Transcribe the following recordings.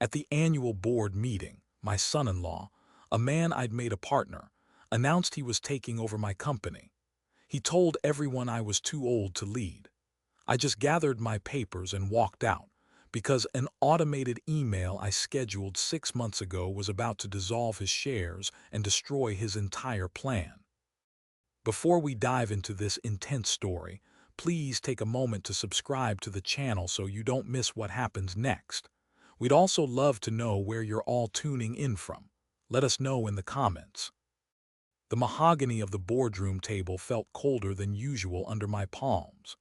At the annual board meeting, my son-in-law, a man I'd made a partner, announced he was taking over my company. He told everyone I was too old to lead. I just gathered my papers and walked out, because an automated email I scheduled 6 months ago was about to dissolve his shares and destroy his entire plan. Before we dive into this intense story, please take a moment to subscribe to the channel so you don't miss what happens next. We'd also love to know where you're all tuning in from. Let us know in the comments. The mahogany of the boardroom table felt colder than usual under my palms.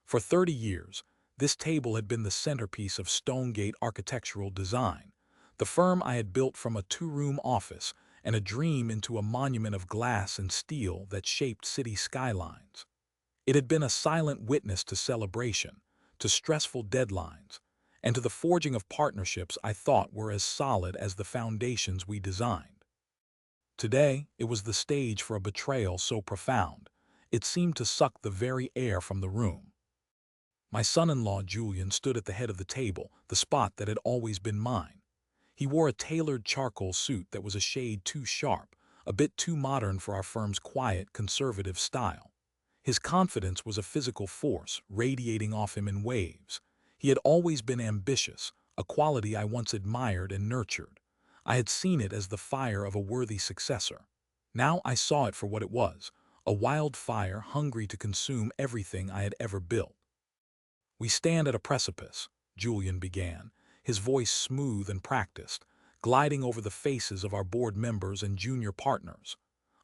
For 30 years, this table had been the centerpiece of Stonegate architectural design, the firm I had built from a two-room office and a dream into a monument of glass and steel that shaped city skylines. It had been a silent witness to celebration, to stressful deadlines, and to the forging of partnerships I thought were as solid as the foundations we designed. Today, it was the stage for a betrayal so profound, it seemed to suck the very air from the room. My son-in-law Julian stood at the head of the table, the spot that had always been mine. He wore a tailored charcoal suit that was a shade too sharp, a bit too modern for our firm's quiet, conservative style. His confidence was a physical force, radiating off him in waves. He had always been ambitious, a quality I once admired and nurtured. I had seen it as the fire of a worthy successor. Now I saw it for what it was, a wildfire hungry to consume everything I had ever built. "We stand at a precipice," Julian began, his voice smooth and practiced, gliding over the faces of our board members and junior partners.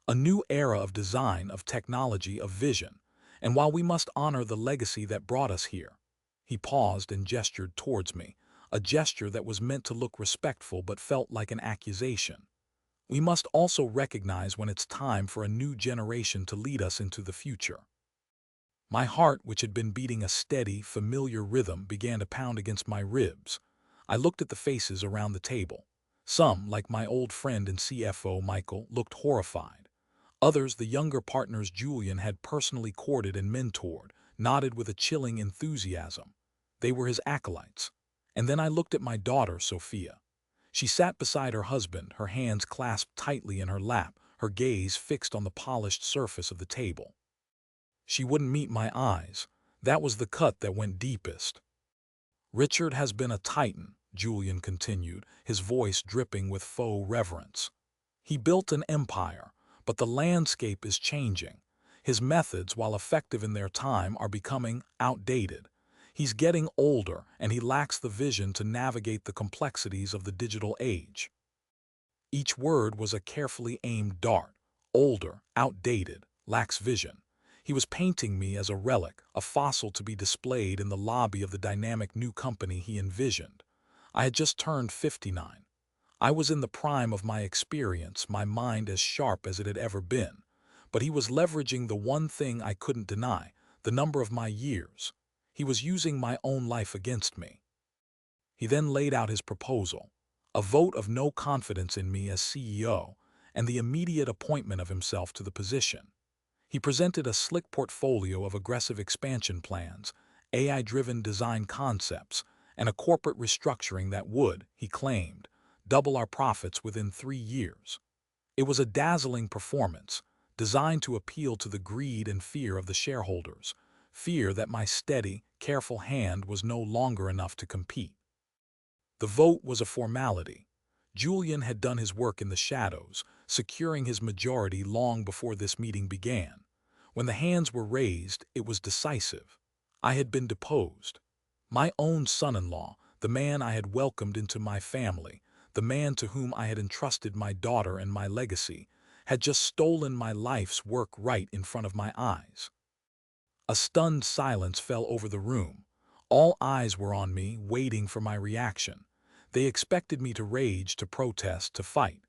"A new era of design, of technology, of vision, and while we must honor the legacy that brought us here." He paused and gestured towards me, a gesture that was meant to look respectful but felt like an accusation. "We must also recognize when it's time for a new generation to lead us into the future." My heart, which had been beating a steady, familiar rhythm, began to pound against my ribs. I looked at the faces around the table. Some, like my old friend and CFO Michael, looked horrified. Others, the younger partners Julian had personally courted and mentored, nodded with a chilling enthusiasm. They were his acolytes. And then I looked at my daughter, Sophia. She sat beside her husband, her hands clasped tightly in her lap, her gaze fixed on the polished surface of the table. She wouldn't meet my eyes. That was the cut that went deepest. "Richard has been a titan," Julian continued, his voice dripping with faux reverence. "He built an empire, but the landscape is changing. His methods, while effective in their time, are becoming outdated. He's getting older, and he lacks the vision to navigate the complexities of the digital age." Each word was a carefully aimed dart. Older, outdated, lacks vision. He was painting me as a relic, a fossil to be displayed in the lobby of the dynamic new company he envisioned. I had just turned 59. I was in the prime of my experience, my mind as sharp as it had ever been. But he was leveraging the one thing I couldn't deny, the number of my years. He was using my own life against me. He then laid out his proposal, a vote of no confidence in me as CEO, and the immediate appointment of himself to the position. He presented a slick portfolio of aggressive expansion plans, AI-driven design concepts, and a corporate restructuring that would, he claimed, double our profits within 3 years. It was a dazzling performance, designed to appeal to the greed and fear of the shareholders, fear that my steady, careful hand was no longer enough to compete. The vote was a formality. Julian had done his work in the shadows, securing his majority long before this meeting began. When the hands were raised, it was decisive. I had been deposed. My own son-in-law, the man I had welcomed into my family, the man to whom I had entrusted my daughter and my legacy, had just stolen my life's work right in front of my eyes. A stunned silence fell over the room. All eyes were on me, waiting for my reaction. They expected me to rage, to protest, to fight.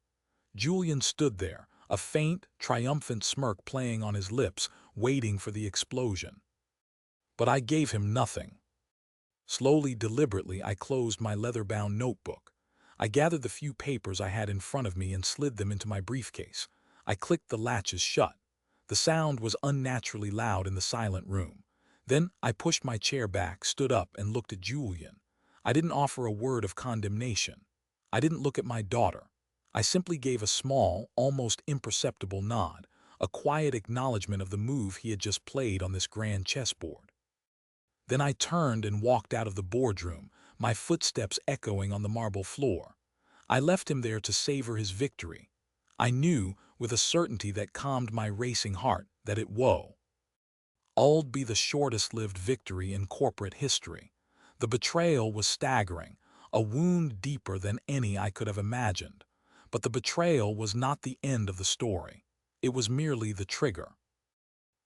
Julian stood there, a faint, triumphant smirk playing on his lips, waiting for the explosion. But I gave him nothing. Slowly, deliberately, I closed my leather-bound notebook. I gathered the few papers I had in front of me and slid them into my briefcase. I clicked the latches shut. The sound was unnaturally loud in the silent room. Then I pushed my chair back, stood up, and looked at Julian. I didn't offer a word of condemnation. I didn't look at my daughter. I simply gave a small, almost imperceptible nod, a quiet acknowledgement of the move he had just played on this grand chessboard. Then I turned and walked out of the boardroom, my footsteps echoing on the marble floor. I left him there to savor his victory. I knew, with a certainty that calmed my racing heart, that it would be the shortest-lived victory in corporate history. The betrayal was staggering, a wound deeper than any I could have imagined. But the betrayal was not the end of the story. It was merely the trigger.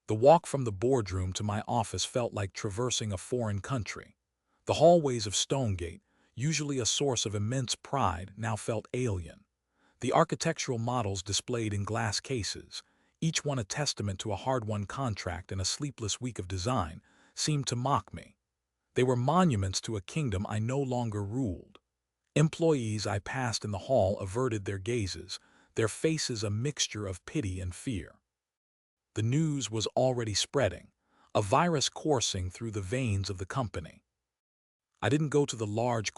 The walk from the boardroom to my office felt like traversing a foreign country. The hallways of Stonegate, usually a source of immense pride, now felt alien. The architectural models displayed in glass cases, each one a testament to a hard-won contract and a sleepless week of design, seemed to mock me. They were monuments to a kingdom I no longer ruled. Employees I passed in the hall averted their gazes, their faces a mixture of pity and fear. The news was already spreading, a virus coursing through the veins of the company. I didn't go to the large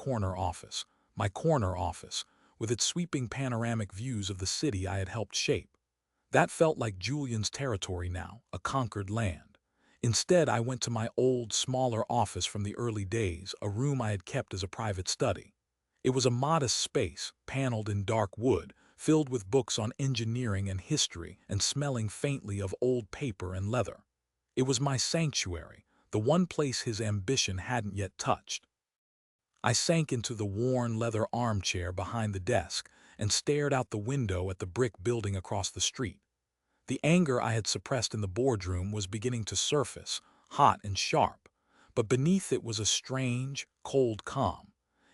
my corner office, with its sweeping panoramic views of the city I had helped shape. That felt like Julian's territory now, a conquered land. Instead, I went to my old, smaller office from the early days, a room I had kept as a private study. It was a modest space, paneled in dark wood, filled with books on engineering and history and smelling faintly of old paper and leather. It was my sanctuary, the one place his ambition hadn't yet touched. I sank into the worn leather armchair behind the desk and stared out the window at the brick building across the street. The anger I had suppressed in the boardroom was beginning to surface, hot and sharp, but beneath it was a strange, cold calm.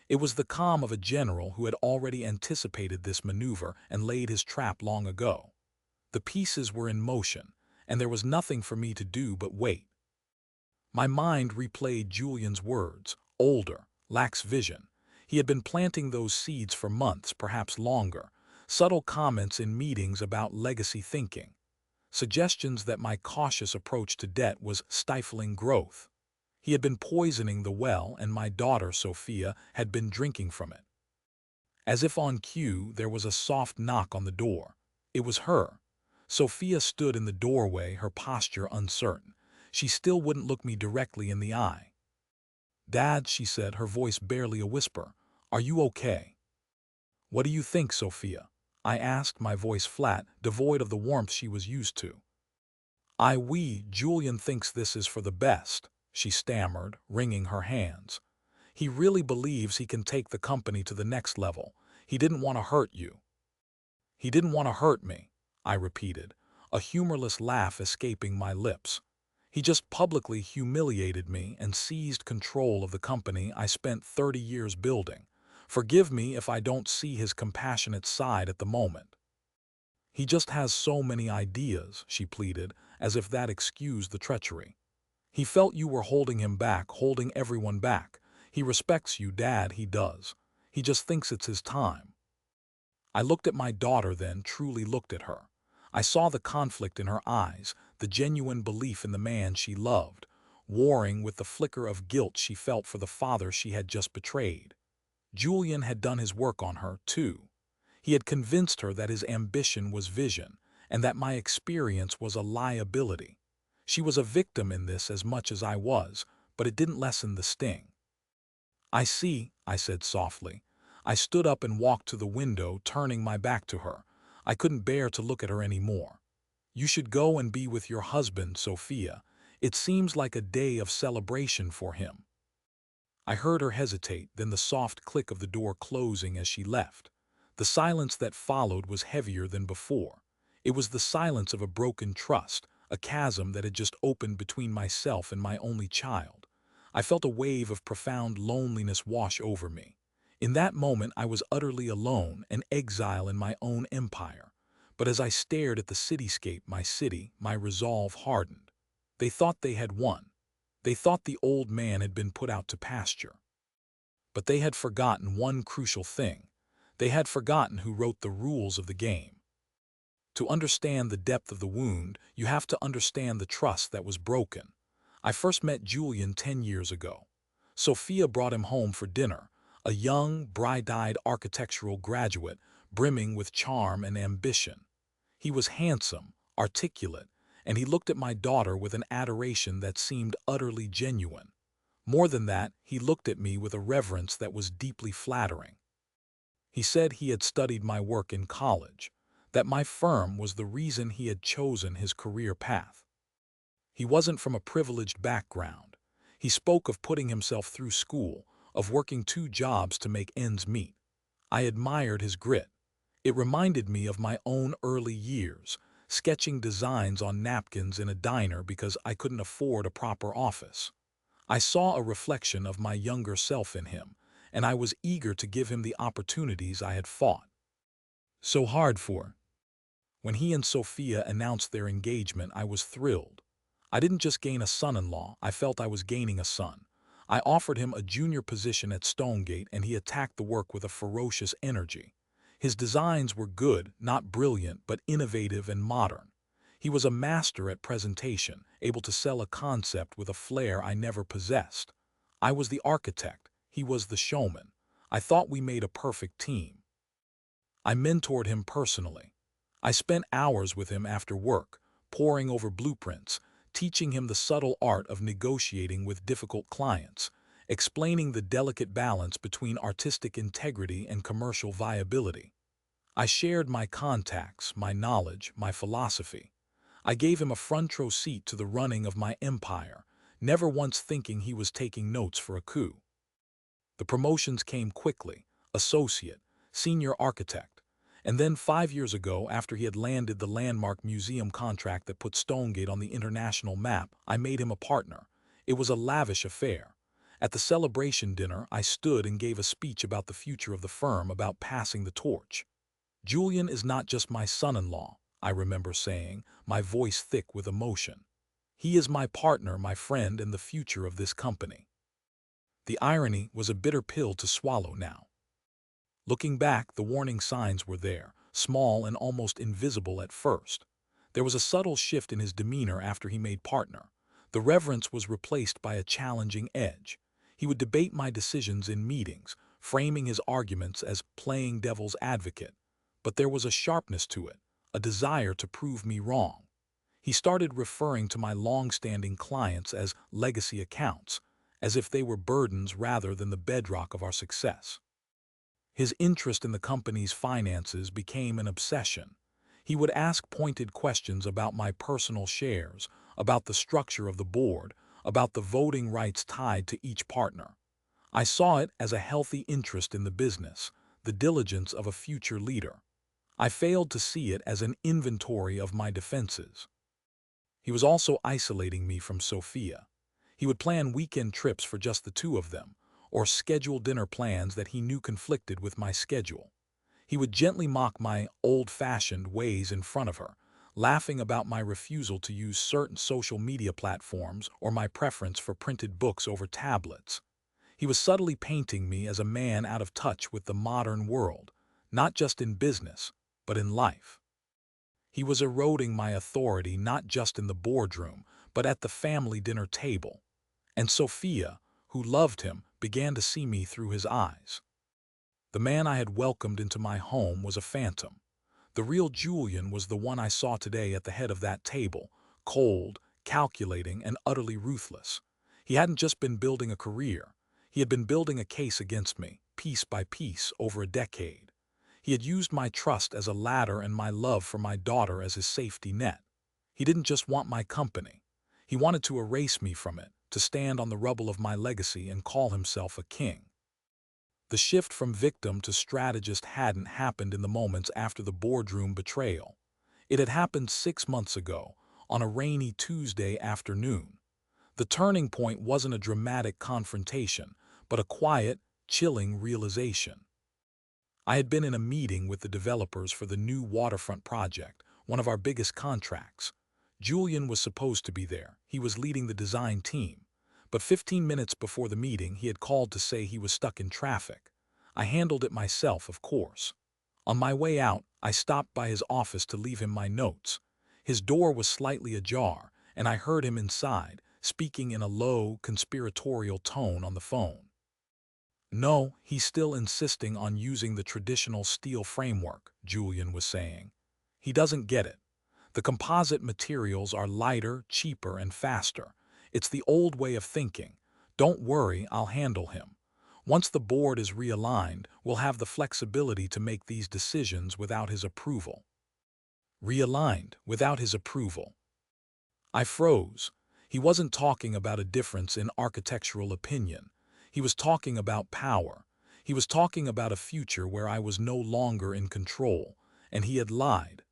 It was the calm of a general who had already anticipated this maneuver and laid his trap long ago. The pieces were in motion, and there was nothing for me to do but wait. My mind replayed Julian's words, older, lacks vision. He had been planting those seeds for months, perhaps longer, subtle comments in meetings about legacy thinking, suggestions that my cautious approach to debt was stifling growth. He had been poisoning the well, and my daughter, Sophia, had been drinking from it. As if on cue, there was a soft knock on the door. It was her. Sophia stood in the doorway, her posture uncertain. She still wouldn't look me directly in the eye. "Dad," she said, her voice barely a whisper, "are you okay?" "What do you think, Sophia?" I asked, my voice flat, devoid of the warmth she was used to. Julian thinks this is for the best," she stammered, wringing her hands. "He really believes he can take the company to the next level. He didn't want to hurt you." "He didn't want to hurt me," I repeated, a humorless laugh escaping my lips. "He just publicly humiliated me and seized control of the company I spent 30 years building. Forgive me if I don't see his compassionate side at the moment." "He just has so many ideas," she pleaded, as if that excused the treachery. "He felt you were holding him back, holding everyone back. He respects you, Dad, he does. He just thinks it's his time." I looked at my daughter then, truly looked at her. I saw the conflict in her eyes, the genuine belief in the man she loved, warring with the flicker of guilt she felt for the father she had just betrayed. Julian had done his work on her, too. He had convinced her that his ambition was vision, and that my experience was a liability. She was a victim in this as much as I was, but it didn't lessen the sting. "I see," I said softly. I stood up and walked to the window, turning my back to her. I couldn't bear to look at her any more. "You should go and be with your husband, Sophia. It seems like a day of celebration for him." I heard her hesitate, then the soft click of the door closing as she left. The silence that followed was heavier than before. It was the silence of a broken trust, a chasm that had just opened between myself and my only child. I felt a wave of profound loneliness wash over me. In that moment, I was utterly alone, an exile in my own empire. But as I stared at the cityscape, my city, my resolve hardened. They thought they had won. They thought the old man had been put out to pasture. But they had forgotten one crucial thing. They had forgotten who wrote the rules of the game. To understand the depth of the wound, you have to understand the trust that was broken. I first met Julian 10 years ago. Sophia brought him home for dinner, a young, bright-eyed architectural graduate brimming with charm and ambition. He was handsome, articulate, and he looked at my daughter with an adoration that seemed utterly genuine. More than that, he looked at me with a reverence that was deeply flattering. He said he had studied my work in college, that my firm was the reason he had chosen his career path. He wasn't from a privileged background. He spoke of putting himself through school, of working 2 jobs to make ends meet. I admired his grit. It reminded me of my own early years, sketching designs on napkins in a diner because I couldn't afford a proper office. I saw a reflection of my younger self in him, and I was eager to give him the opportunities I had fought so hard for. When he and Sophia announced their engagement, I was thrilled. I didn't just gain a son-in-law, I felt I was gaining a son. I offered him a junior position at Stonegate, and he attacked the work with a ferocious energy. His designs were good, not brilliant, but innovative and modern. He was a master at presentation, able to sell a concept with a flair I never possessed. I was the architect, he was the showman. I thought we made a perfect team. I mentored him personally. I spent hours with him after work, poring over blueprints, teaching him the subtle art of negotiating with difficult clients, explaining the delicate balance between artistic integrity and commercial viability. I shared my contacts, my knowledge, my philosophy. I gave him a front row seat to the running of my empire, never once thinking he was taking notes for a coup. The promotions came quickly: associate, senior architect. And then 5 years ago, after he had landed the landmark museum contract that put Stonegate on the international map, I made him a partner. It was a lavish affair. At the celebration dinner, I stood and gave a speech about the future of the firm, about passing the torch. "Julian is not just my son-in-law," I remember saying, my voice thick with emotion. "He is my partner, my friend, and the future of this company." The irony was a bitter pill to swallow now. Looking back, the warning signs were there, small and almost invisible at first. There was a subtle shift in his demeanor after he made partner. The reverence was replaced by a challenging edge. He would debate my decisions in meetings, framing his arguments as playing devil's advocate. But there was a sharpness to it, a desire to prove me wrong. He started referring to my long-standing clients as legacy accounts, as if they were burdens rather than the bedrock of our success. His interest in the company's finances became an obsession. He would ask pointed questions about my personal shares, about the structure of the board, about the voting rights tied to each partner. I saw it as a healthy interest in the business, the diligence of a future leader. I failed to see it as an inventory of my defenses. He was also isolating me from Sophia. He would plan weekend trips for just the two of them, or schedule dinner plans that he knew conflicted with my schedule. He would gently mock my old-fashioned ways in front of her, laughing about my refusal to use certain social media platforms or my preference for printed books over tablets. He was subtly painting me as a man out of touch with the modern world, not just in business, but in life. He was eroding my authority not just in the boardroom, but at the family dinner table. And Sophia, who loved him, began to see me through his eyes. The man I had welcomed into my home was a phantom. The real Julian was the one I saw today at the head of that table, cold, calculating, and utterly ruthless. He hadn't just been building a career. He had been building a case against me, piece by piece, over a decade. He had used my trust as a ladder and my love for my daughter as his safety net. He didn't just want my company. He wanted to erase me from it, to stand on the rubble of my legacy and call himself a king. The shift from victim to strategist hadn't happened in the moments after the boardroom betrayal. It had happened 6 months ago, on a rainy Tuesday afternoon. The turning point wasn't a dramatic confrontation, but a quiet, chilling realization. I had been in a meeting with the developers for the new waterfront project, one of our biggest contracts. Julian was supposed to be there. He was leading the design team. But 15 minutes before the meeting, he had called to say he was stuck in traffic. I handled it myself, of course. On my way out, I stopped by his office to leave him my notes. His door was slightly ajar, and I heard him inside, speaking in a low, conspiratorial tone on the phone. No, he's still insisting on using the traditional steel framework, Julian was saying. He doesn't get it. The composite materials are lighter, cheaper, and faster. It's the old way of thinking. Don't worry, I'll handle him. Once the board is realigned, we'll have the flexibility to make these decisions without his approval. Realigned, without his approval. I froze. He wasn't talking about a difference in architectural opinion. He was talking about power. He was talking about a future where I was no longer in control, and he had lied.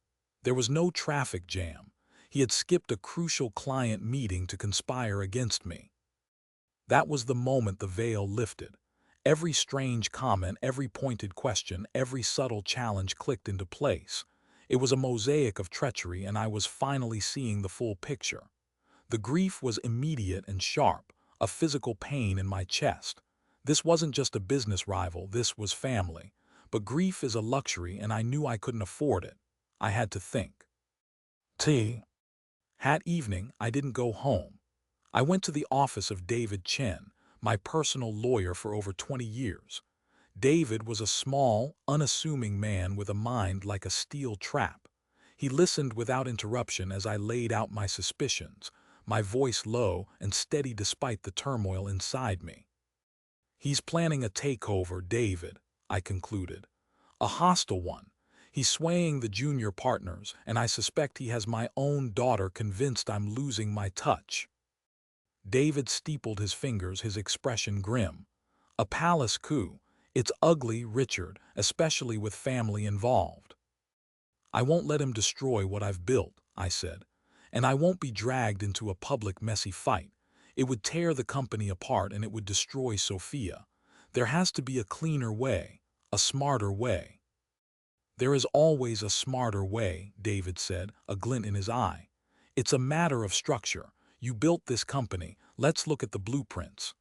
There was no traffic jam. He had skipped a crucial client meeting to conspire against me. That was the moment the veil lifted. Every strange comment, every pointed question, every subtle challenge clicked into place. It was a mosaic of treachery, and I was finally seeing the full picture. The grief was immediate and sharp, a physical pain in my chest. This wasn't just a business rival, this was family. But grief is a luxury, and I knew I couldn't afford it. I had to think. That evening, I didn't go home. I went to the office of David Chen, my personal lawyer for over 20 years. David was a small, unassuming man with a mind like a steel trap. He listened without interruption as I laid out my suspicions, my voice low and steady despite the turmoil inside me. "He's planning a takeover, David," I concluded. "A hostile one. He's swaying the junior partners, and I suspect he has my own daughter convinced I'm losing my touch." David steepled his fingers, his expression grim. "A palace coup. It's ugly, Richard, especially with family involved." "I won't let him destroy what I've built," I said. "And I won't be dragged into a public messy fight. It would tear the company apart and it would destroy Sophia. There has to be a cleaner way, a smarter way." "There is always a smarter way," David said, a glint in his eye. "It's a matter of structure. You built this company. Let's look at the blueprints."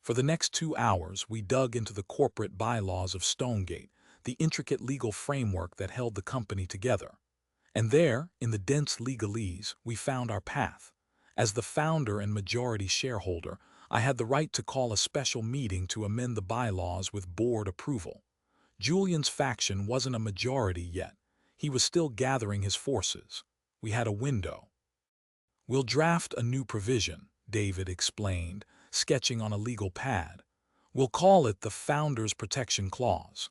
For the next 2 hours, we dug into the corporate bylaws of Stonegate, the intricate legal framework that held the company together. And there, in the dense legalese, we found our path. As the founder and majority shareholder, I had the right to call a special meeting to amend the bylaws with board approval. Julian's faction wasn't a majority yet. He was still gathering his forces. We had a window. "We'll draft a new provision," David explained, sketching on a legal pad. "We'll call it the Founders Protection Clause.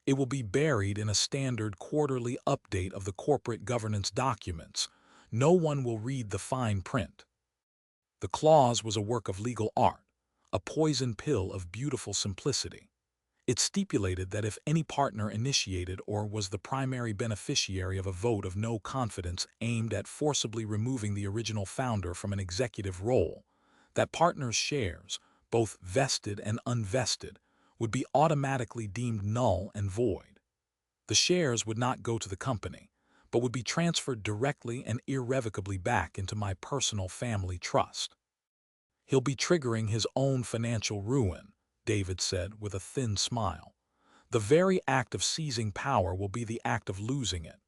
It will be buried in a standard quarterly update of the corporate governance documents. No one will read the fine print." The clause was a work of legal art, a poison pill of beautiful simplicity. It stipulated that if any partner initiated or was the primary beneficiary of a vote of no confidence aimed at forcibly removing the original founder from an executive role, that partner's shares, both vested and unvested, would be automatically deemed null and void. The shares would not go to the company, but would be transferred directly and irrevocably back into my personal family trust. "He'll be triggering his own financial ruin," David said with a thin smile. "The very act of seizing power will be the act of losing it."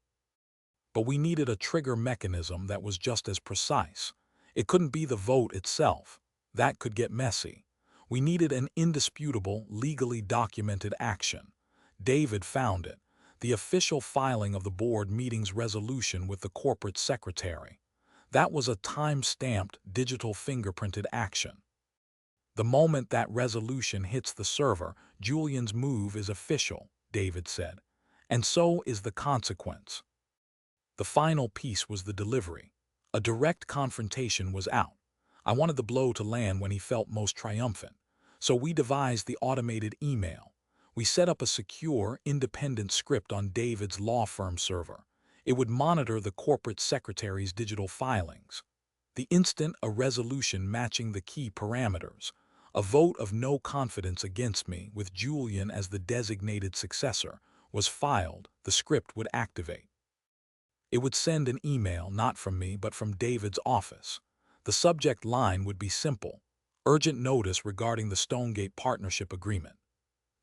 But we needed a trigger mechanism that was just as precise. It couldn't be the vote itself. That could get messy. We needed an indisputable, legally documented action. David found it: the official filing of the board meeting's resolution with the corporate secretary. That was a time-stamped, digital fingerprinted action. "The moment that resolution hits the server, Julian's move is official," David said. "And so is the consequence." The final piece was the delivery. A direct confrontation was out. I wanted the blow to land when he felt most triumphant. So we devised the automated email. We set up a secure, independent script on David's law firm server. It would monitor the corporate secretary's digital filings. The instant a resolution matching the key parameters, a vote of no confidence against me with Julian as the designated successor, was filed, the script would activate. It would send an email not from me but from David's office. The subject line would be simple: urgent notice regarding the Stonegate Partnership Agreement.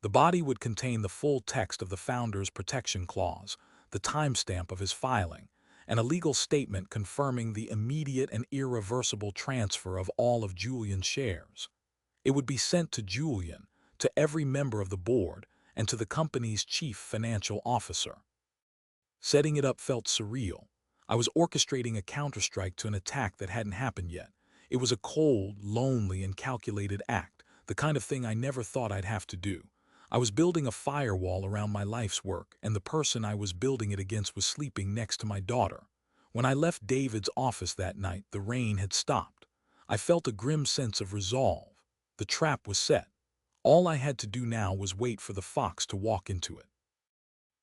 The body would contain the full text of the Founders Protection Clause, the timestamp of his filing, and a legal statement confirming the immediate and irreversible transfer of all of Julian's shares. It would be sent to Julian, to every member of the board, and to the company's chief financial officer. Setting it up felt surreal. I was orchestrating a counterstrike to an attack that hadn't happened yet. It was a cold, lonely, and calculated act, the kind of thing I never thought I'd have to do. I was building a firewall around my life's work, and the person I was building it against was sleeping next to my daughter. When I left David's office that night, the rain had stopped. I felt a grim sense of resolve. The trap was set. All I had to do now was wait for the fox to walk into it.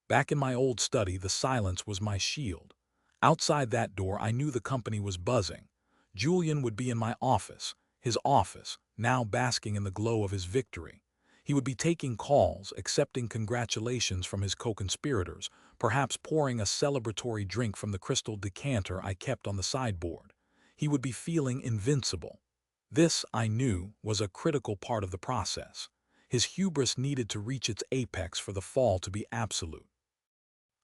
Back in my old study, the silence was my shield. Outside that door, I knew the company was buzzing. Julian would be in my office, his office, now basking in the glow of his victory. He would be taking calls, accepting congratulations from his co-conspirators, perhaps pouring a celebratory drink from the crystal decanter I kept on the sideboard. He would be feeling invincible. This, I knew, was a critical part of the process. His hubris needed to reach its apex for the fall to be absolute.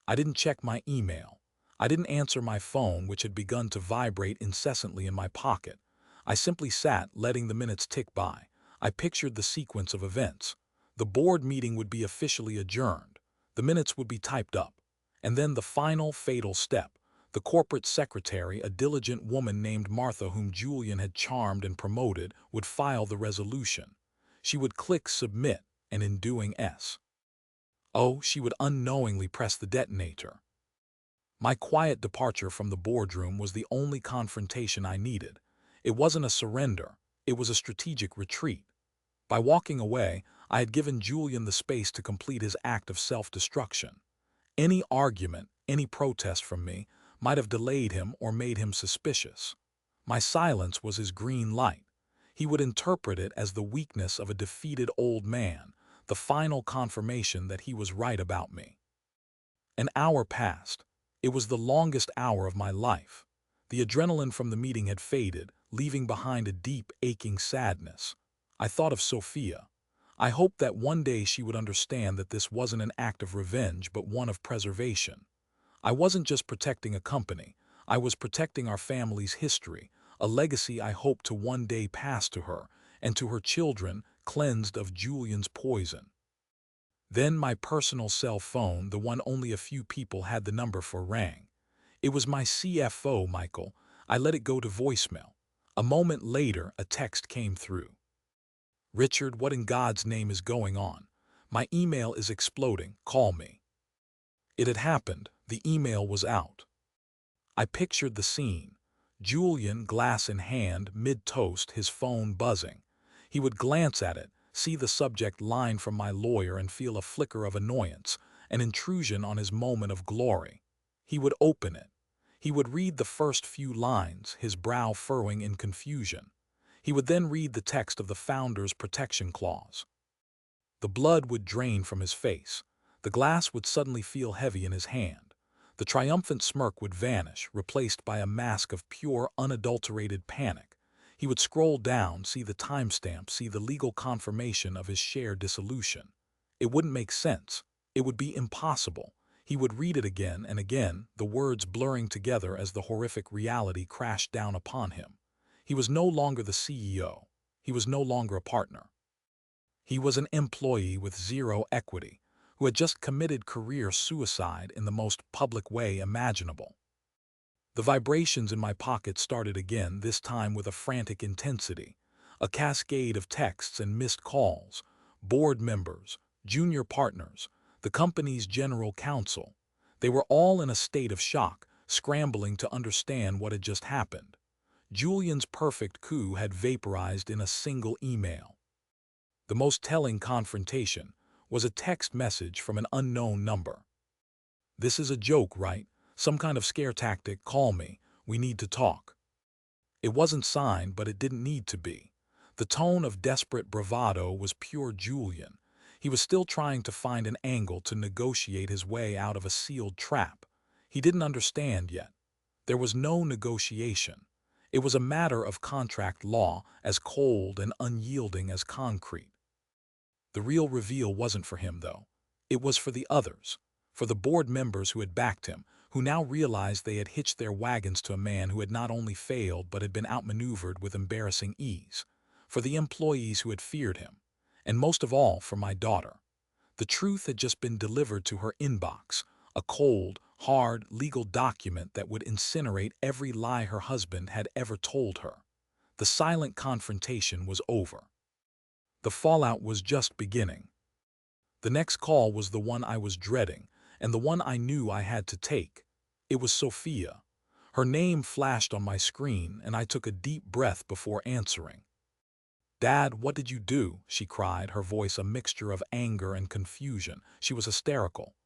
I didn't check my email. I didn't answer my phone, which had begun to vibrate incessantly in my pocket. I simply sat, letting the minutes tick by. I pictured the sequence of events. The board meeting would be officially adjourned. The minutes would be typed up. And then the final, fatal step. The corporate secretary, a diligent woman named Martha whom Julian had charmed and promoted, would file the resolution. She would click submit, and in doing she would unknowingly press the detonator. My quiet departure from the boardroom was the only confrontation I needed. It wasn't a surrender, it was a strategic retreat. By walking away, I had given Julian the space to complete his act of self-destruction. Any argument, any protest from me, might have delayed him or made him suspicious. My silence was his green light. He would interpret it as the weakness of a defeated old man, the final confirmation that he was right about me. An hour passed. It was the longest hour of my life. The adrenaline from the meeting had faded, leaving behind a deep, aching sadness. I thought of Sophia. I hoped that one day she would understand that this wasn't an act of revenge, but one of preservation. I wasn't just protecting a company. I was protecting our family's history, a legacy I hoped to one day pass to her, and to her children, cleansed of Julian's poison. Then my personal cell phone, the one only a few people had the number for, rang. It was my CFO, Michael. I let it go to voicemail. A moment later, a text came through. "Richard, what in God's name is going on? My email is exploding. Call me." It had happened. The email was out. I pictured the scene. Julian, glass in hand, mid-toast, his phone buzzing. He would glance at it, see the subject line from my lawyer, and feel a flicker of annoyance, an intrusion on his moment of glory. He would open it. He would read the first few lines, his brow furrowing in confusion. He would then read the text of the founder's protection clause. The blood would drain from his face. The glass would suddenly feel heavy in his hand. The triumphant smirk would vanish, replaced by a mask of pure, unadulterated panic. He would scroll down, see the timestamp, see the legal confirmation of his share dissolution. It wouldn't make sense. It would be impossible. He would read it again and again, the words blurring together as the horrific reality crashed down upon him. He was no longer the CEO. He was no longer a partner. He was an employee with zero equity, who had just committed career suicide in the most public way imaginable. The vibrations in my pocket started again, this time with a frantic intensity. A cascade of texts and missed calls. Board members, junior partners, the company's general counsel. They were all in a state of shock, scrambling to understand what had just happened. Julian's perfect coup had vaporized in a single email. The most telling confrontation was a text message from an unknown number. "This is a joke, right? Some kind of scare tactic. Call me. We need to talk." It wasn't signed, but it didn't need to be. The tone of desperate bravado was pure Julian. He was still trying to find an angle to negotiate his way out of a sealed trap. He didn't understand yet. There was no negotiation. It was a matter of contract law, as cold and unyielding as concrete. The real reveal wasn't for him, though. It was for the others, for the board members who had backed him, who now realized they had hitched their wagons to a man who had not only failed but had been outmaneuvered with embarrassing ease, for the employees who had feared him, and most of all for my daughter. The truth had just been delivered to her inbox, a cold, hard legal document that would incinerate every lie her husband had ever told her. The silent confrontation was over. The fallout was just beginning. The next call was the one I was dreading, and the one I knew I had to take. It was Sophia. Her name flashed on my screen, and I took a deep breath before answering. "Dad, what did you do?" she cried, her voice a mixture of anger and confusion. She was hysterical.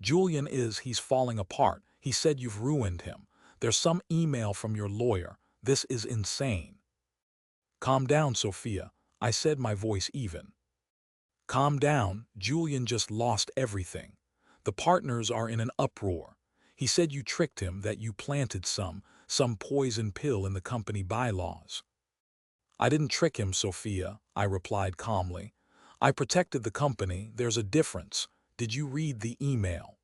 He's falling apart. He said you've ruined him. There's some email from your lawyer. This is insane." "Calm down, Sophia," I said, my voice even. "Calm down. Julian just lost everything. The partners are in an uproar. He said you tricked him, that you planted some poison pill in the company bylaws." "I didn't trick him, Sophia," I replied calmly. "I protected the company. There's a difference. Did you read the email?"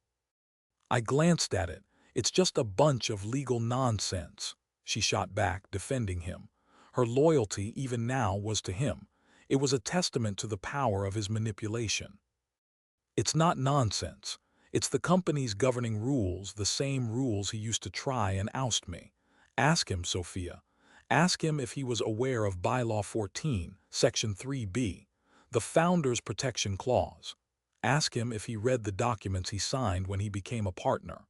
"I glanced at it. It's just a bunch of legal nonsense," she shot back, defending him. Her loyalty, even now, was to him. It was a testament to the power of his manipulation. "It's not nonsense. It's the company's governing rules, the same rules he used to try and oust me. Ask him, Sophia. Ask him if he was aware of Bylaw 14, Section 3B, the Founder's Protection Clause. Ask him if he read the documents he signed when he became a partner."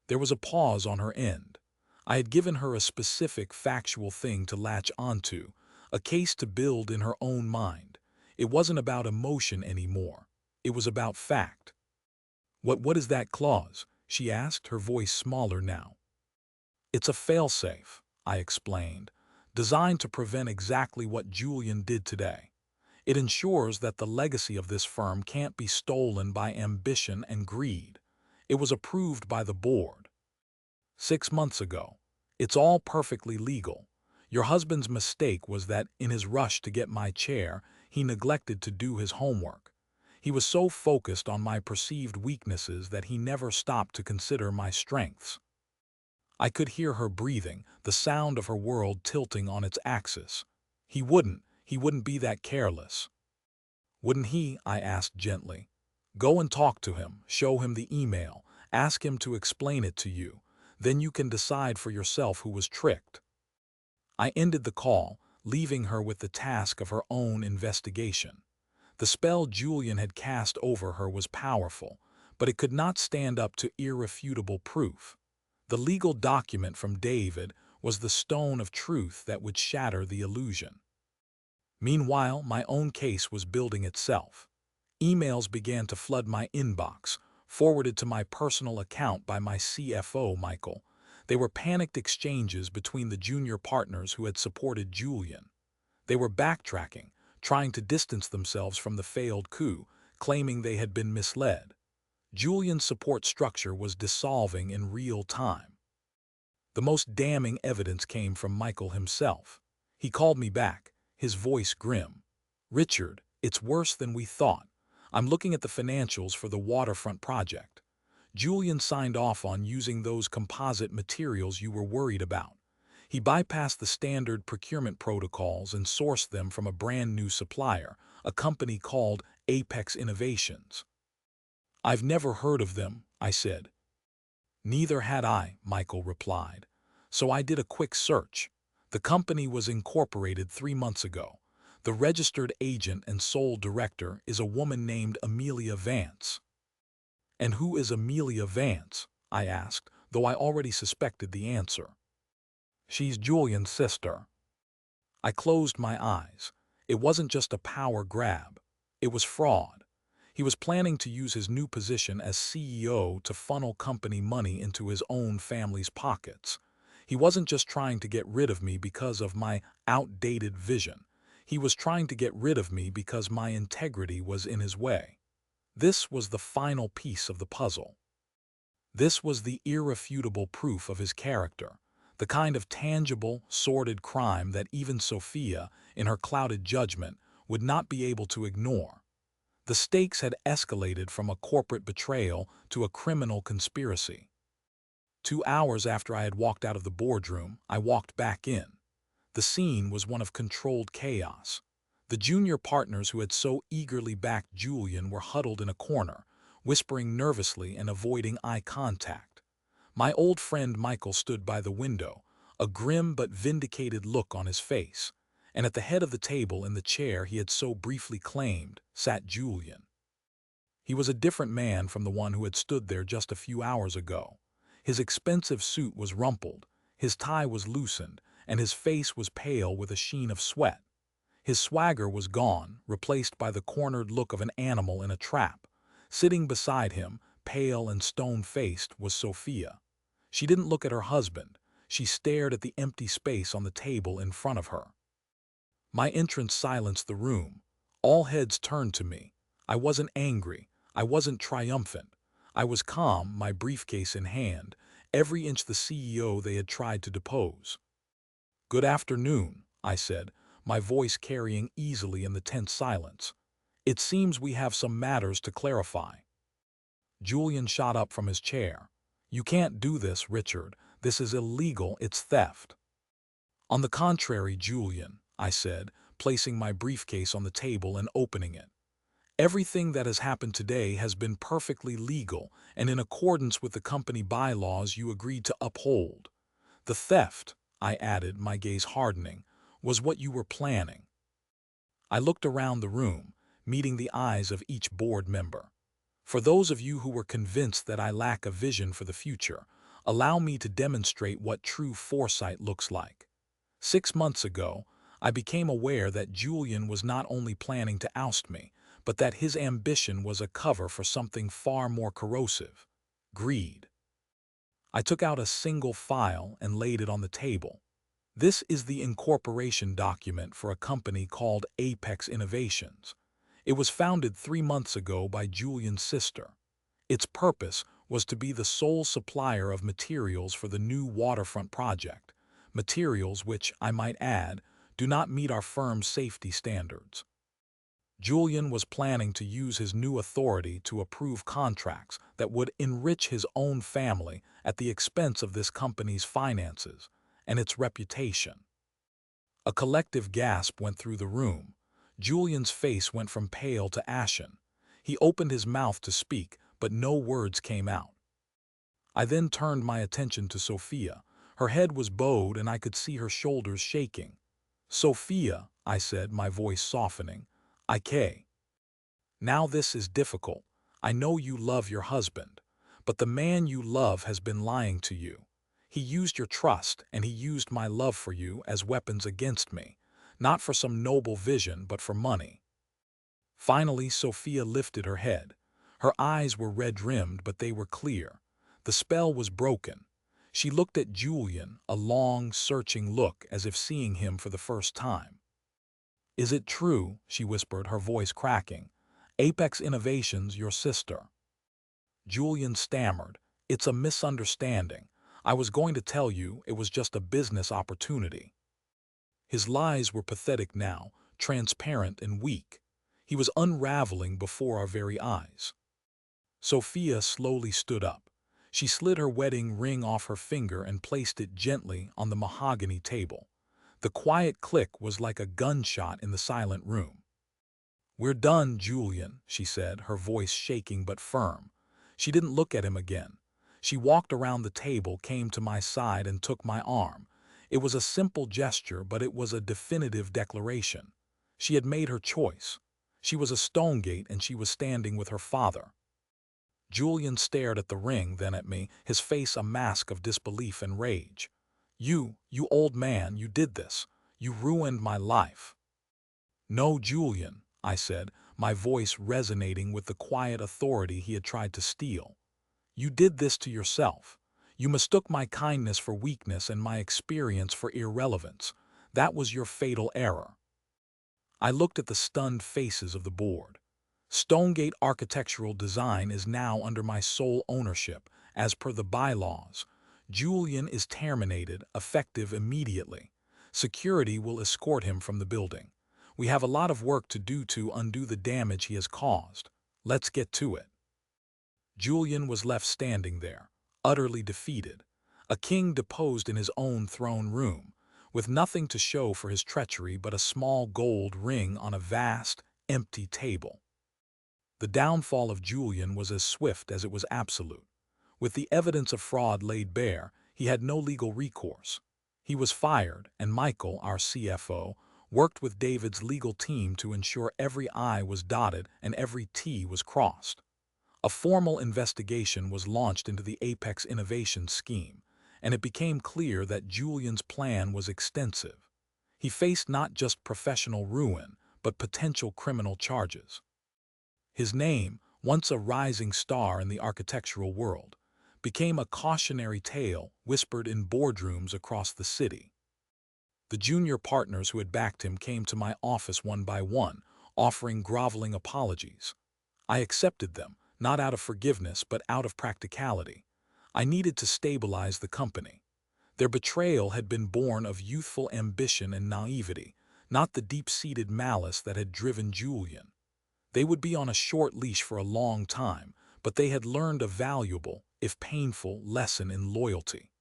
There was a pause on her end. I had given her a specific, factual thing to latch onto, a case to build in her own mind. It wasn't about emotion anymore. It was about fact. What is that clause?" she asked, her voice smaller now. "It's a failsafe," I explained, "designed to prevent exactly what Julian did today. It ensures that the legacy of this firm can't be stolen by ambition and greed. It was approved by the board 6 months ago. It's all perfectly legal. Your husband's mistake was that, in his rush to get my chair, he neglected to do his homework. He was so focused on my perceived weaknesses that he never stopped to consider my strengths." I could hear her breathing, the sound of her world tilting on its axis. He wouldn't be that careless." "Wouldn't he?" I asked gently. "Go and talk to him, show him the email, ask him to explain it to you. Then you can decide for yourself who was tricked." I ended the call, leaving her with the task of her own investigation. The spell Julian had cast over her was powerful, but it could not stand up to irrefutable proof. The legal document from David was the stone of truth that would shatter the illusion. Meanwhile, my own case was building itself. Emails began to flood my inbox, forwarded to my personal account by my CFO, Michael. They were panicked exchanges between the junior partners who had supported Julian. They were backtracking, trying to distance themselves from the failed coup, claiming they had been misled. Julian's support structure was dissolving in real time. The most damning evidence came from Michael himself. He called me back, his voice grim. "Richard, it's worse than we thought. I'm looking at the financials for the waterfront project. Julian signed off on using those composite materials you were worried about. He bypassed the standard procurement protocols and sourced them from a brand new supplier, a company called Apex Innovations." "I've never heard of them," I said. "Neither had I," Michael replied. "So I did a quick search. The company was incorporated 3 months ago. The registered agent and sole director is a woman named Amelia Vance." "And who is Amelia Vance?" I asked, though I already suspected the answer. "She's Julian's sister." I closed my eyes. It wasn't just a power grab. It was fraud. He was planning to use his new position as CEO to funnel company money into his own family's pockets. He wasn't just trying to get rid of me because of my outdated vision. He was trying to get rid of me because my integrity was in his way. This was the final piece of the puzzle. This was the irrefutable proof of his character, the kind of tangible, sordid crime that even Sophia, in her clouded judgment, would not be able to ignore. The stakes had escalated from a corporate betrayal to a criminal conspiracy. 2 hours after I had walked out of the boardroom, I walked back in. The scene was one of controlled chaos. The junior partners who had so eagerly backed Julian were huddled in a corner, whispering nervously and avoiding eye contact. My old friend Michael stood by the window, a grim but vindicated look on his face, and at the head of the table in the chair he had so briefly claimed sat Julian. He was a different man from the one who had stood there just a few hours ago. His expensive suit was rumpled, his tie was loosened, and his face was pale with a sheen of sweat. His swagger was gone, replaced by the cornered look of an animal in a trap. Sitting beside him, pale and stone-faced, was Sophia. She didn't look at her husband. She stared at the empty space on the table in front of her. My entrance silenced the room. All heads turned to me. I wasn't angry. I wasn't triumphant. I was calm, my briefcase in hand, every inch the CEO they had tried to depose. "Good afternoon," I said, my voice carrying easily in the tense silence. "It seems we have some matters to clarify." Julian shot up from his chair. "You can't do this, Richard. This is illegal. It's theft." "On the contrary, Julian," I said, placing my briefcase on the table and opening it. "Everything that has happened today has been perfectly legal and in accordance with the company bylaws you agreed to uphold. The theft," I added, my gaze hardening, "was what you were planning." I looked around the room, meeting the eyes of each board member. "For those of you who were convinced that I lack a vision for the future, allow me to demonstrate what true foresight looks like. 6 months ago, I became aware that Julian was not only planning to oust me, but that his ambition was a cover for something far more corrosive: greed." I took out a single file and laid it on the table. "This is the incorporation document for a company called Apex Innovations. It was founded 3 months ago by Julian's sister. Its purpose was to be the sole supplier of materials for the new waterfront project, materials which, I might add, do not meet our firm's safety standards. Julian was planning to use his new authority to approve contracts that would enrich his own family at the expense of this company's finances and its reputation." A collective gasp went through the room. Julian's face went from pale to ashen. He opened his mouth to speak, but no words came out. I then turned my attention to Sophia. Her head was bowed and I could see her shoulders shaking. "Sophia," I said, my voice softening, "Now this is difficult. I know you love your husband, but the man you love has been lying to you. He used your trust and he used my love for you as weapons against me, not for some noble vision but for money." Finally, Sophia lifted her head. Her eyes were red-rimmed, but they were clear. The spell was broken. She looked at Julian, a long, searching look as if seeing him for the first time. "Is it true," she whispered, her voice cracking, "Apex Innovations, your sister?" Julian stammered, "It's a misunderstanding. I was going to tell you it was just a business opportunity." His lies were pathetic now, transparent and weak. He was unraveling before our very eyes. Sophia slowly stood up. She slid her wedding ring off her finger and placed it gently on the mahogany table. The quiet click was like a gunshot in the silent room. "We're done, Julian," she said, her voice shaking but firm. She didn't look at him again. She walked around the table, came to my side, and took my arm. It was a simple gesture, but it was a definitive declaration. She had made her choice. She was a Stonegate, and she was standing with her father. Julian stared at the ring, then at me, his face a mask of disbelief and rage. You old man, you did this. You ruined my life." "No, Julian," I said, my voice resonating with the quiet authority he had tried to steal. "You did this to yourself. You mistook my kindness for weakness and my experience for irrelevance. That was your fatal error." I looked at the stunned faces of the board. "Stonegate Architectural Design is now under my sole ownership, as per the bylaws. Julian is terminated, effective immediately. Security will escort him from the building. We have a lot of work to do to undo the damage he has caused. Let's get to it." Julian was left standing there, utterly defeated. A king deposed in his own throne room. with nothing to show for his treachery but a small gold ring on a vast, empty table. The downfall of Julian was as swift as it was absolute. With the evidence of fraud laid bare, he had no legal recourse. He was fired, and Michael, our CFO, worked with David's legal team to ensure every I was dotted and every T was crossed. A formal investigation was launched into the Apex Innovation scheme, and it became clear that Julian's plan was extensive. He faced not just professional ruin, but potential criminal charges. His name, once a rising star in the architectural world, became a cautionary tale whispered in boardrooms across the city. The junior partners who had backed him came to my office one by one, offering groveling apologies. I accepted them, not out of forgiveness but out of practicality. I needed to stabilize the company. Their betrayal had been born of youthful ambition and naivety, not the deep-seated malice that had driven Julian. They would be on a short leash for a long time, but they had learned a valuable, if painful, lesson in loyalty.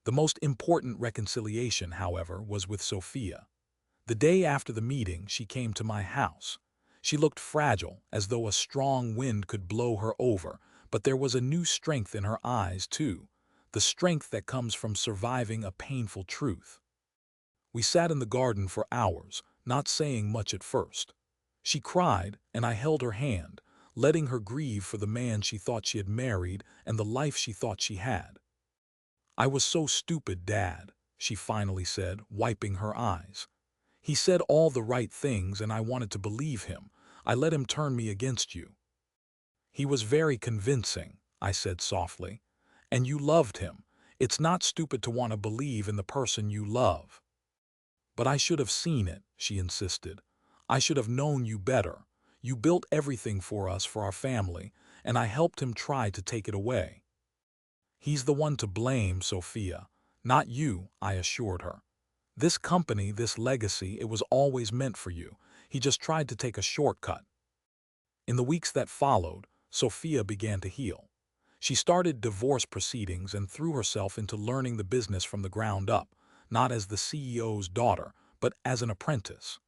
The most important reconciliation, however, was with Sophia. The day after the meeting, she came to my house. She looked fragile, as though a strong wind could blow her over, but there was a new strength in her eyes, too, the strength that comes from surviving a painful truth. We sat in the garden for hours, not saying much at first. She cried, and I held her hand, letting her grieve for the man she thought she had married and the life she thought she had. "I was so stupid, Dad," she finally said, wiping her eyes. "He said all the right things and I wanted to believe him. I let him turn me against you." "He was very convincing," I said softly. "And you loved him. It's not stupid to want to believe in the person you love." "But I should have seen it," she insisted. "I should have known you better. You built everything for us, for our family, and I helped him try to take it away." "He's the one to blame, Sophia, not you," I assured her. "This company, this legacy, it was always meant for you. He just tried to take a shortcut." In the weeks that followed, Sophia began to heal. She started divorce proceedings and threw herself into learning the business from the ground up, not as the CEO's daughter, but as an apprentice.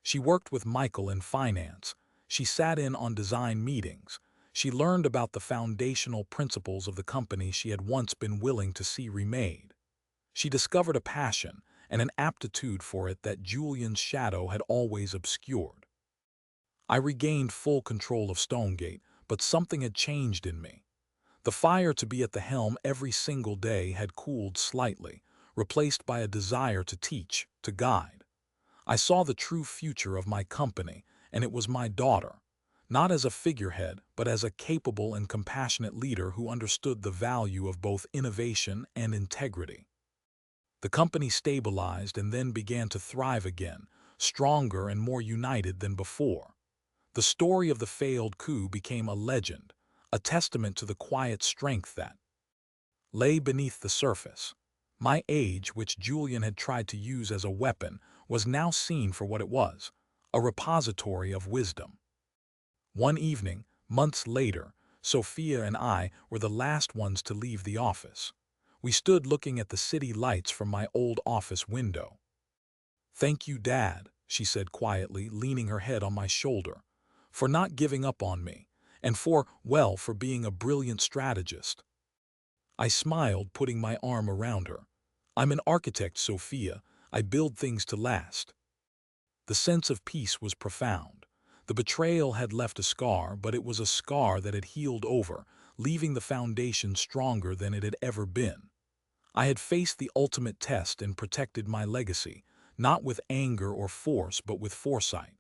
She worked with Michael in finance. She sat in on design meetings. She learned about the foundational principles of the company she had once been willing to see remade. She discovered a passion and an aptitude for it that Julian's shadow had always obscured. I regained full control of Stonegate, but something had changed in me. The fire to be at the helm every single day had cooled slightly, replaced by a desire to teach, to guide. I saw the true future of my company, and it was my daughter, not as a figurehead, but as a capable and compassionate leader who understood the value of both innovation and integrity. The company stabilized and then began to thrive again, stronger and more united than before. The story of the failed coup became a legend, a testament to the quiet strength that lay beneath the surface. My age, which Julian had tried to use as a weapon, was now seen for what it was, a repository of wisdom. One evening, months later, Sophia and I were the last ones to leave the office. We stood looking at the city lights from my old office window. "Thank you, Dad," she said quietly, leaning her head on my shoulder, "for not giving up on me, and for being a brilliant strategist." I smiled, putting my arm around her. "I'm an architect, Sophia. I build things to last." The sense of peace was profound. The betrayal had left a scar, but it was a scar that had healed over, leaving the foundation stronger than it had ever been. I had faced the ultimate test and protected my legacy, not with anger or force, but with foresight.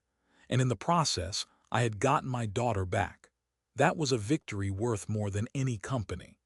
And in the process, I had gotten my daughter back. That was a victory worth more than any company.